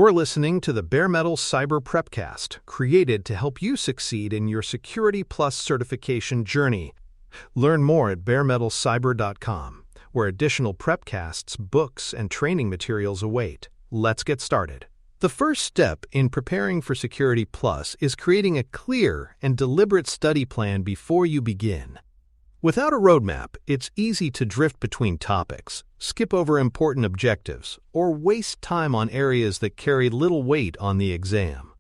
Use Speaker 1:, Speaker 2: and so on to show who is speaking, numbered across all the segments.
Speaker 1: You're listening to the Bare Metal Cyber Prepcast, created to help you succeed in your Security Plus certification journey. Learn more at baremetalcyber.com, where additional prepcasts, books, and training materials await. Let's get started. The first step in preparing for Security Plus is creating a clear and deliberate study plan before you begin. Without a roadmap, it's easy to drift between topics, skip over important objectives, or waste time on areas that carry little weight on the exam.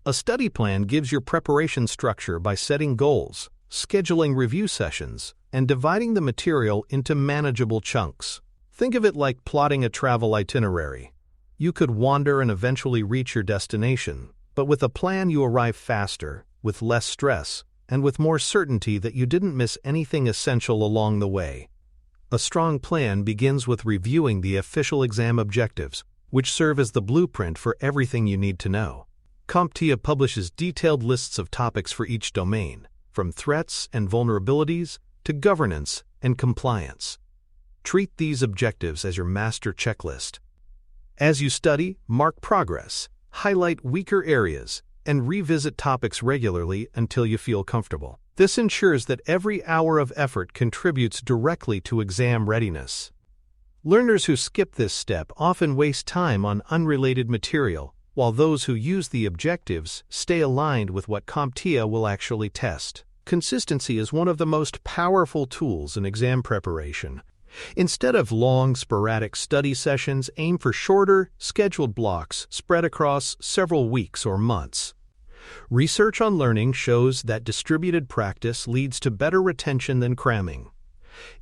Speaker 1: A study plan gives your preparation structure by setting goals, scheduling review sessions, and dividing the material into manageable chunks. Think of it like plotting a travel itinerary. You could wander and eventually reach your destination, but with a plan you arrive faster, with less stress, and with more certainty that you didn't miss anything essential along the way. A strong plan begins with reviewing the official exam objectives, which serve as the blueprint for everything you need to know. CompTIA publishes detailed lists of topics for each domain, from threats and vulnerabilities to governance and compliance. Treat these objectives as your master checklist. As you study, mark progress, highlight weaker areas, and revisit topics regularly until you feel comfortable. This ensures that every hour of effort contributes directly to exam readiness. Learners who skip this step often waste time on unrelated material, while those who use the objectives stay aligned with what CompTIA will actually test. Consistency is one of the most powerful tools in exam preparation. Instead of long, sporadic study sessions, aim for shorter, scheduled blocks spread across several weeks or months. Research on learning shows that distributed practice leads to better retention than cramming.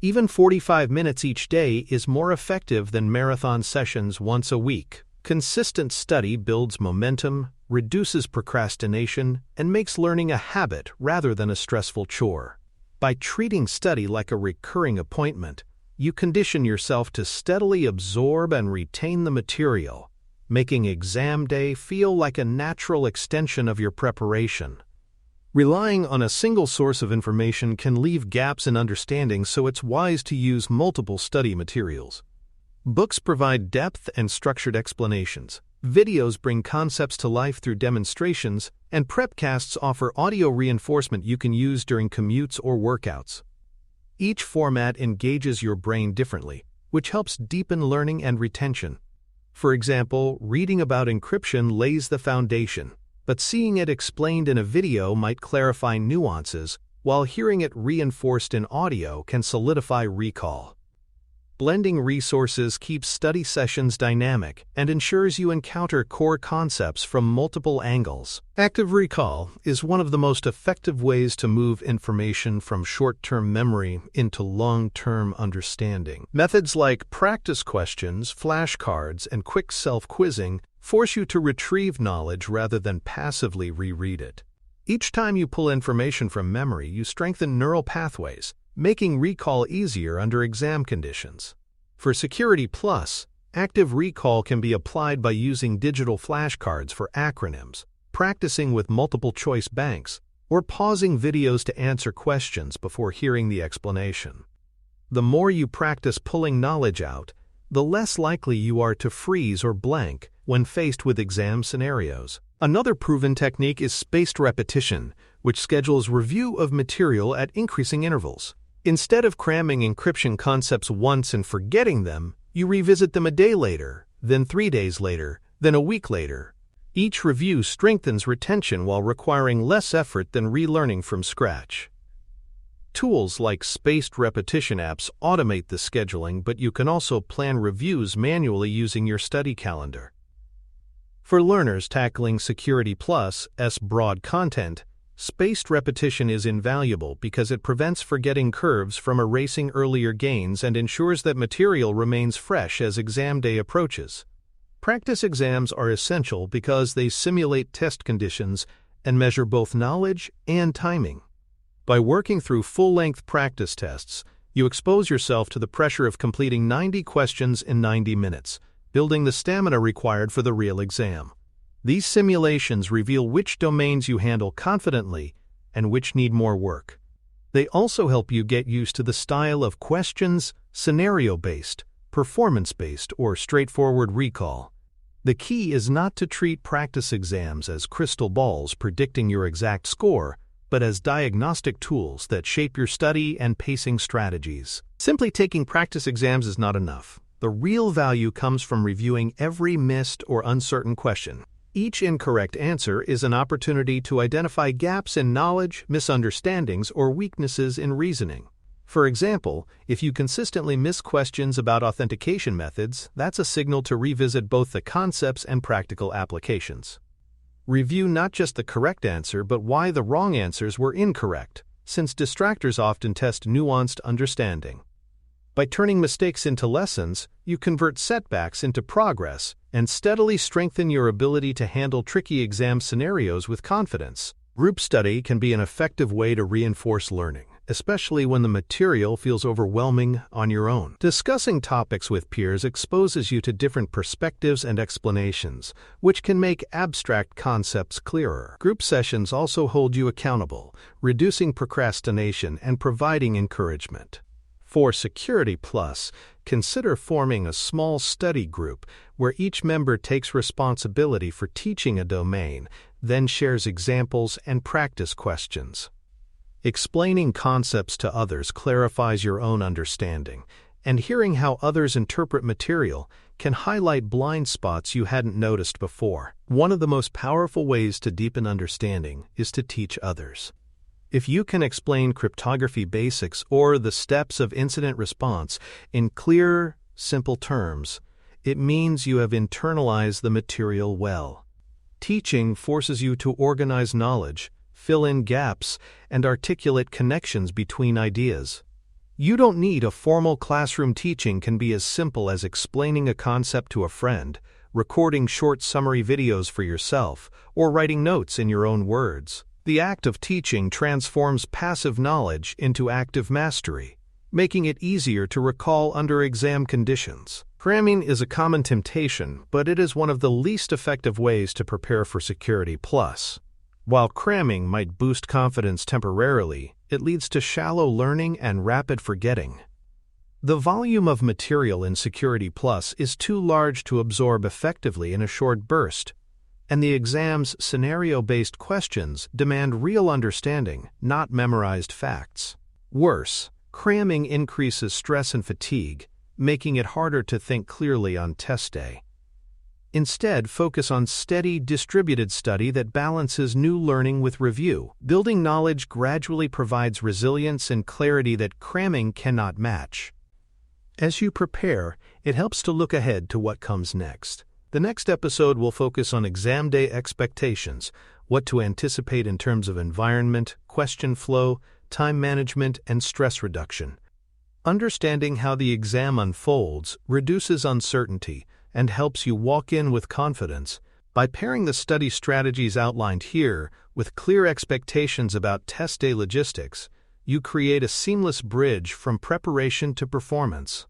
Speaker 1: Even 45 minutes each day is more effective than marathon sessions once a week. Consistent study builds momentum, reduces procrastination, and makes learning a habit rather than a stressful chore. By treating study like a recurring appointment, you condition yourself to steadily absorb and retain the material, making exam day feel like a natural extension of your preparation. Relying on a single source of information can leave gaps in understanding, so it's wise to use multiple study materials. Books provide depth and structured explanations, videos bring concepts to life through demonstrations, and prepcasts offer audio reinforcement you can use during commutes or workouts. Each format engages your brain differently, which helps deepen learning and retention. For example, reading about encryption lays the foundation, but seeing it explained in a video might clarify nuances, while hearing it reinforced in audio can solidify recall. Blending resources keeps study sessions dynamic and ensures you encounter core concepts from multiple angles. Active recall is one of the most effective ways to move information from short-term memory into long-term understanding. Methods like practice questions, flashcards, and quick self-quizzing force you to retrieve knowledge rather than passively reread it. Each time you pull information from memory, you strengthen neural pathways, making recall easier under exam conditions. For Security Plus, active recall can be applied by using digital flashcards for acronyms, practicing with multiple-choice banks, or pausing videos to answer questions before hearing the explanation. The more you practice pulling knowledge out, the less likely you are to freeze or blank when faced with exam scenarios. Another proven technique is spaced repetition, which schedules review of material at increasing intervals. Instead of cramming encryption concepts once and forgetting them, you revisit them a day later, then 3 days later, then a week later. Each review strengthens retention while requiring less effort than relearning from scratch. Tools like spaced repetition apps automate the scheduling, but you can also plan reviews manually using your study calendar. For learners tackling Security Plus' broad content, spaced repetition is invaluable because it prevents forgetting curves from erasing earlier gains and ensures that material remains fresh as exam day approaches. Practice exams are essential because they simulate test conditions and measure both knowledge and timing. By working through full-length practice tests, you expose yourself to the pressure of completing 90 questions in 90 minutes, building the stamina required for the real exam. These simulations reveal which domains you handle confidently and which need more work. They also help you get used to the style of questions, scenario-based, performance-based, or straightforward recall. The key is not to treat practice exams as crystal balls predicting your exact score, but as diagnostic tools that shape your study and pacing strategies. Simply taking practice exams is not enough. The real value comes from reviewing every missed or uncertain question. Each incorrect answer is an opportunity to identify gaps in knowledge, misunderstandings, or weaknesses in reasoning. For example, if you consistently miss questions about authentication methods, that's a signal to revisit both the concepts and practical applications. Review not just the correct answer, but why the wrong answers were incorrect, since distractors often test nuanced understanding. By turning mistakes into lessons, you convert setbacks into progress and steadily strengthen your ability to handle tricky exam scenarios with confidence. Group study can be an effective way to reinforce learning, especially when the material feels overwhelming on your own. Discussing topics with peers exposes you to different perspectives and explanations, which can make abstract concepts clearer. Group sessions also hold you accountable, reducing procrastination and providing encouragement. For Security Plus, consider forming a small study group where each member takes responsibility for teaching a domain, then shares examples and practice questions. Explaining concepts to others clarifies your own understanding, and hearing how others interpret material can highlight blind spots you hadn't noticed before. One of the most powerful ways to deepen understanding is to teach others. If you can explain cryptography basics or the steps of incident response in clear, simple terms, it means you have internalized the material well. Teaching forces you to organize knowledge, fill in gaps, and articulate connections between ideas. You don't need a formal classroom. Teaching can be as simple as explaining a concept to a friend, recording short summary videos for yourself, or writing notes in your own words. The act of teaching transforms passive knowledge into active mastery, making it easier to recall under exam conditions. Cramming is a common temptation, but it is one of the least effective ways to prepare for Security Plus. While cramming might boost confidence temporarily, it leads to shallow learning and rapid forgetting. The volume of material in Security Plus is too large to absorb effectively in a short burst, and the exam's scenario-based questions demand real understanding, not memorized facts. Worse, cramming increases stress and fatigue, making it harder to think clearly on test day. Instead, focus on steady, distributed study that balances new learning with review. Building knowledge gradually provides resilience and clarity that cramming cannot match. As you prepare, it helps to look ahead to what comes next. The next episode will focus on exam day expectations, what to anticipate in terms of environment, question flow, time management, and stress reduction. Understanding how the exam unfolds reduces uncertainty and helps you walk in with confidence. By pairing the study strategies outlined here with clear expectations about test day logistics, you create a seamless bridge from preparation to performance.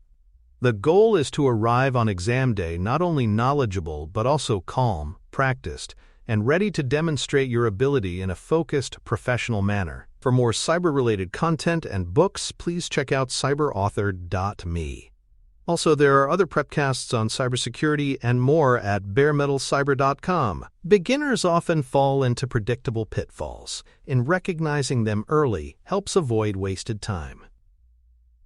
Speaker 1: The goal is to arrive on exam day not only knowledgeable but also calm, practiced, and ready to demonstrate your ability in a focused, professional manner. For more cyber-related content and books, please check out cyberauthor.me. Also, there are other prepcasts on cybersecurity and more at baremetalcyber.com. Beginners often fall into predictable pitfalls, and recognizing them early helps avoid wasted time.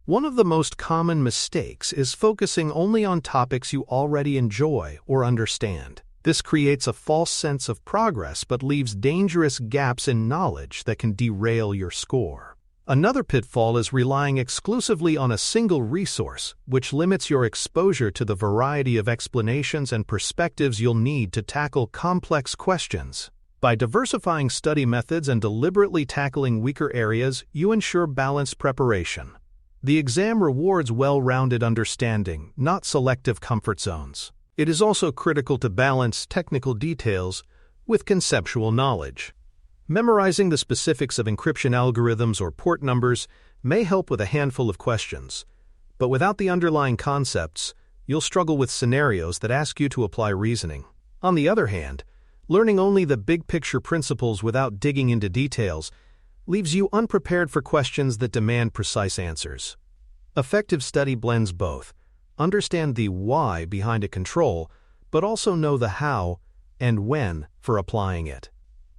Speaker 1: One of the most common mistakes is focusing only on topics you already enjoy or understand. This creates a false sense of progress but leaves dangerous gaps in knowledge that can derail your score. Another pitfall is relying exclusively on a single resource, which limits your exposure to the variety of explanations and perspectives you'll need to tackle complex questions. By diversifying study methods and deliberately tackling weaker areas, you ensure balanced preparation. The exam rewards well-rounded understanding, not selective comfort zones. It is also critical to balance technical details with conceptual knowledge. Memorizing the specifics of encryption algorithms or port numbers may help with a handful of questions, but without the underlying concepts, you'll struggle with scenarios that ask you to apply reasoning. On the other hand, learning only the big-picture principles without digging into details leaves you unprepared for questions that demand precise answers. Effective study blends both. Understand the why behind a control, but also know the how and when for applying it.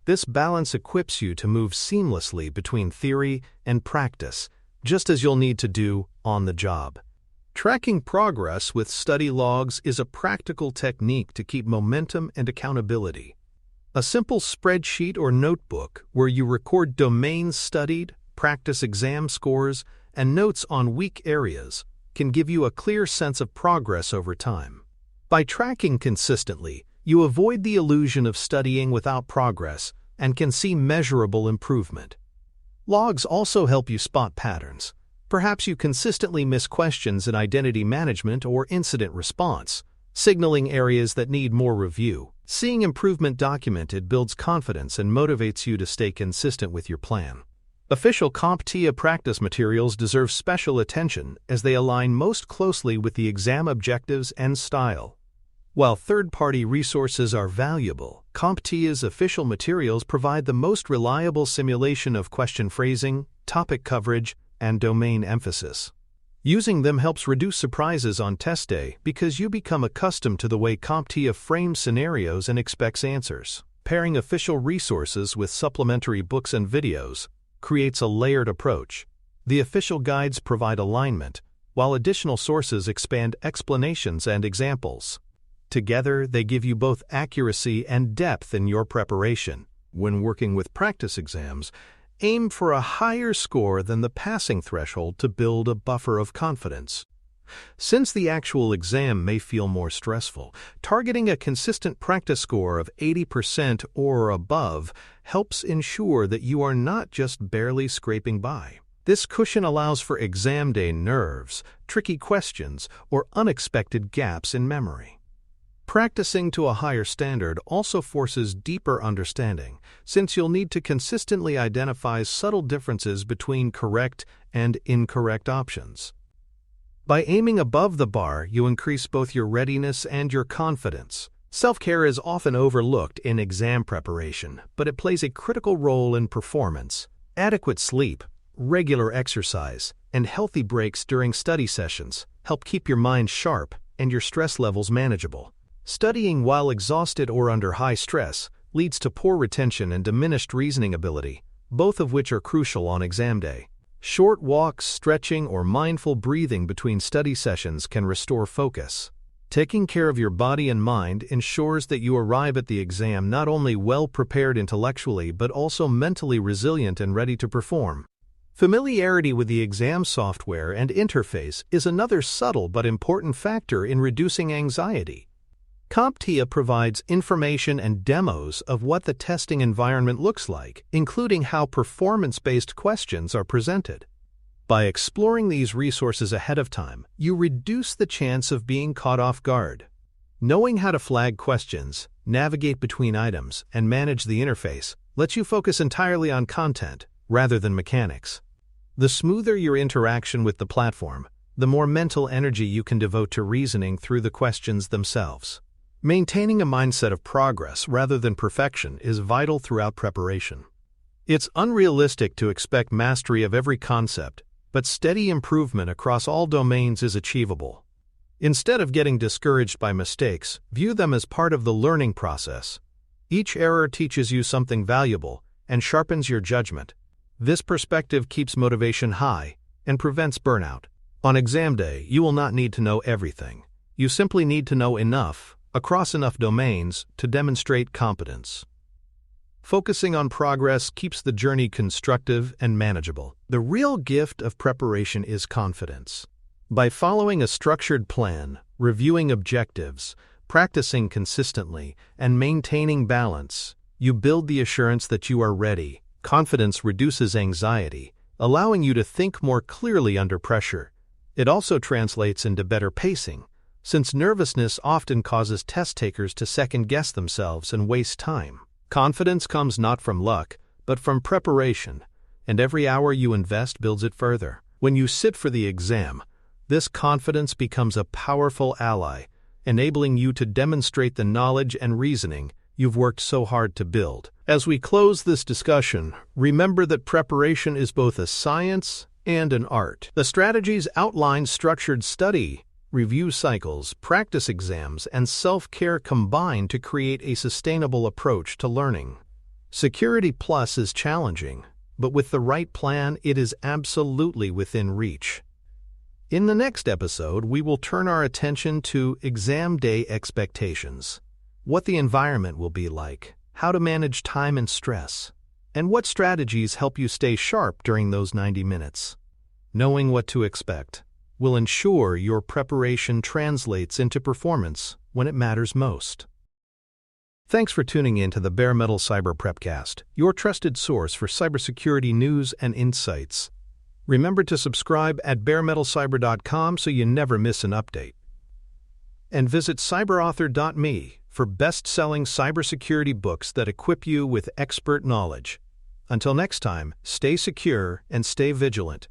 Speaker 1: This balance equips you to move seamlessly between theory and practice, just as you'll need to do on the job. Tracking progress with study logs is a practical technique to keep momentum and accountability. A simple spreadsheet or notebook where you record domains studied, practice exam scores, and notes on weak areas can give you a clear sense of progress over time. By tracking consistently, you avoid the illusion of studying without progress and can see measurable improvement. Logs also help you spot patterns. Perhaps you consistently miss questions in identity management or incident response, signaling areas that need more review. Seeing improvement documented builds confidence and motivates you to stay consistent with your plan. Official CompTIA practice materials deserve special attention as they align most closely with the exam objectives and style. While third-party resources are valuable, CompTIA's official materials provide the most reliable simulation of question phrasing, topic coverage, and domain emphasis. Using them helps reduce surprises on test day because you become accustomed to the way CompTIA frames scenarios and expects answers. Pairing official resources with supplementary books and videos creates a layered approach. The official guides provide alignment, while additional sources expand explanations and examples. Together, they give you both accuracy and depth in your preparation. When working with practice exams, aim for a higher score than the passing threshold to build a buffer of confidence. Since the actual exam may feel more stressful, targeting a consistent practice score of 80% or above helps ensure that you are not just barely scraping by. This cushion allows for exam day nerves, tricky questions, or unexpected gaps in memory. Practicing to a higher standard also forces deeper understanding, since you'll need to consistently identify subtle differences between correct and incorrect options. By aiming above the bar, you increase both your readiness and your confidence. Self-care is often overlooked in exam preparation, but it plays a critical role in performance. Adequate sleep, regular exercise, and healthy breaks during study sessions help keep your mind sharp and your stress levels manageable. Studying while exhausted or under high stress leads to poor retention and diminished reasoning ability, both of which are crucial on exam day. Short walks, stretching, or mindful breathing between study sessions can restore focus. Taking care of your body and mind ensures that you arrive at the exam not only well prepared intellectually but also mentally resilient and ready to perform. Familiarity with the exam software and interface is another subtle but important factor in reducing anxiety. CompTIA provides information and demos of what the testing environment looks like, including how performance-based questions are presented. By exploring these resources ahead of time, you reduce the chance of being caught off guard. Knowing how to flag questions, navigate between items, and manage the interface lets you focus entirely on content rather than mechanics. The smoother your interaction with the platform, the more mental energy you can devote to reasoning through the questions themselves. Maintaining a mindset of progress rather than perfection is vital throughout preparation. It's unrealistic to expect mastery of every concept, but steady improvement across all domains is achievable. Instead of getting discouraged by mistakes, view them as part of the learning process. Each error teaches you something valuable and sharpens your judgment. This perspective keeps motivation high and prevents burnout. On exam day, you will not need to know everything. You simply need to know enough, across enough domains, to demonstrate competence. Focusing on progress keeps the journey constructive and manageable. The real gift of preparation is confidence. By following a structured plan, reviewing objectives, practicing consistently, and maintaining balance, you build the assurance that you are ready. Confidence reduces anxiety, allowing you to think more clearly under pressure. It also translates into better pacing, since nervousness often causes test takers to second-guess themselves and waste time. Confidence comes not from luck, but from preparation, and every hour you invest builds it further. When you sit for the exam, this confidence becomes a powerful ally, enabling you to demonstrate the knowledge and reasoning you've worked so hard to build. As we close this discussion, remember that preparation is both a science and an art. The strategies outline structured study, Review cycles, practice exams, and self-care combine to create a sustainable approach to learning. Security Plus is challenging, but with the right plan, it is absolutely within reach. In the next episode, we will turn our attention to exam day expectations, what the environment will be like, how to manage time and stress, and what strategies help you stay sharp during those 90 minutes. Knowing what to expect will ensure your preparation translates into performance when it matters most. Thanks for tuning in to the Bare Metal Cyber Prepcast, your trusted source for cybersecurity news and insights. Remember to subscribe at baremetalcyber.com so you never miss an update. And visit cyberauthor.me for best-selling cybersecurity books that equip you with expert knowledge. Until next time, stay secure and stay vigilant.